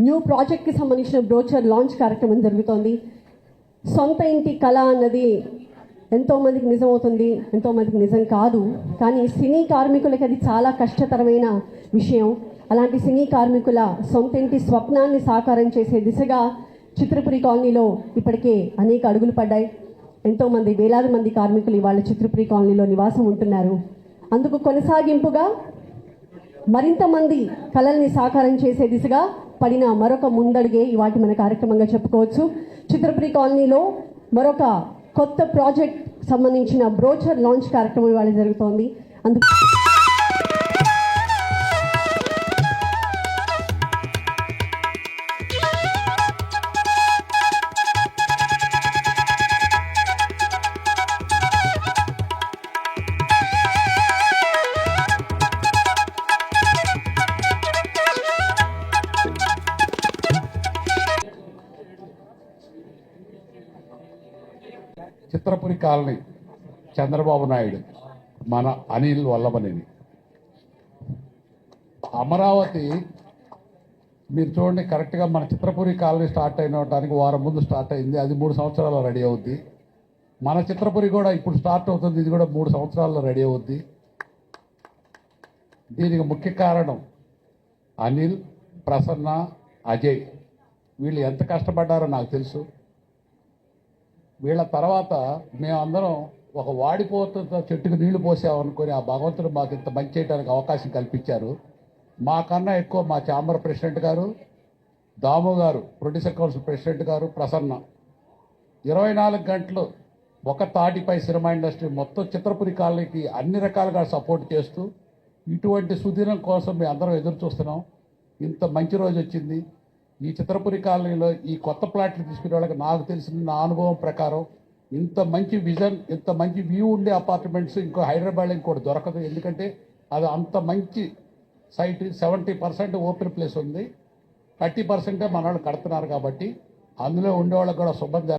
New ప్రాజెక్ట్కి సంబంధించిన brochure launch కార్యక్రమం జరుగుతోంది. సొంత ఇంటి కళ అన్నది ఎంతోమందికి నిజమవుతుంది, ఎంతోమందికి నిజం కాదు. కానీ సినీ కార్మికులకి అది చాలా కష్టతరమైన విషయం. అలాంటి సినీ కార్మికుల సొంత ఇంటి స్వప్నాన్ని సాకారం చేసే దిశగా చిత్రపురి కాలనీలో ఇప్పటికే అనేక అడుగులు పడ్డాయి. ఎంతోమంది వేలాది మంది కార్మికులు ఇవాళ చిత్రపురి కాలనీలో నివాసం ఉంటున్నారు. అందుకు కొనసాగింపుగా మరింత మంది కళల్ని సాకారం చేసే దిశగా పడిన మరొక ముందడుగే ఇవాటి మన కార్యక్రమంగా చెప్పుకోవచ్చు. చిత్రపురి కాలనీలో మరొక కొత్త ప్రాజెక్ట్ సంబంధించిన బ్రోచర్ లాంచ్ కార్యక్రమం ఇవాళ జరుగుతోంది. అందుకు చిత్రపురి కాలనీ చంద్రబాబు నాయుడు మన అనిల్ వల్లభనేని అమరావతి మీరు చూడండి కరెక్ట్గా మన చిత్రపురి కాలనీ స్టార్ట్ అయినటానికి వారం ముందు స్టార్ట్ అయింది. అది 3 సంవత్సరాల్లో రెడీ అవుద్ది. మన చిత్రపురి కూడా ఇప్పుడు స్టార్ట్ అవుతుంది. ఇది కూడా 3 సంవత్సరాల్లో రెడీ అవుద్ది. దీనికి ముఖ్య కారణం అనిల్, ప్రసన్న, అజయ్. వీళ్ళు ఎంత కష్టపడ్డారో నాకు తెలుసు. వీళ్ళ తర్వాత మేమందరం ఒక వాడిపోతున్న చెట్టుకు నీళ్లు పోసామనుకొని ఆ భగవంతుడు మాకు ఇంత మంచి చేయడానికి అవకాశం కల్పించారు. మాకన్నా ఎక్కువ మా ఛాంబర్ ప్రెసిడెంట్ గారు, దాము గారు, ప్రొడ్యూసర్ కౌన్సిల్ ప్రెసిడెంట్ గారు, ప్రసన్న 24 గంటలు ఒక తాటిపై సినిమా ఇండస్ట్రీ మొత్తం చిత్రపురి కాలనీకి అన్ని రకాలుగా సపోర్ట్ చేస్తూ ఇటువంటి సుదినం కోసం మేము అందరం ఎదురు చూస్తున్నాం. ఇంత మంచి రోజు వచ్చింది. ఈ చిత్రపురి కాలనీలో ఈ కొత్త ప్లాట్లు తీసుకునే వాళ్ళకి నాకు తెలిసిన నా అనుభవం ప్రకారం ఇంత మంచి విజన్, ఇంత మంచి వ్యూ ఉండే అపార్ట్మెంట్స్ ఇంకో హైదరాబాద్లో ఇంకోటి దొరకదు. ఎందుకంటే అది అంత మంచి సైట్. 70% ఓపెన్ ప్లేస్ ఉంది, 30% మన వాళ్ళు కడుతున్నారు. కాబట్టి అందులో ఉండేవాళ్ళకి కూడా శుభం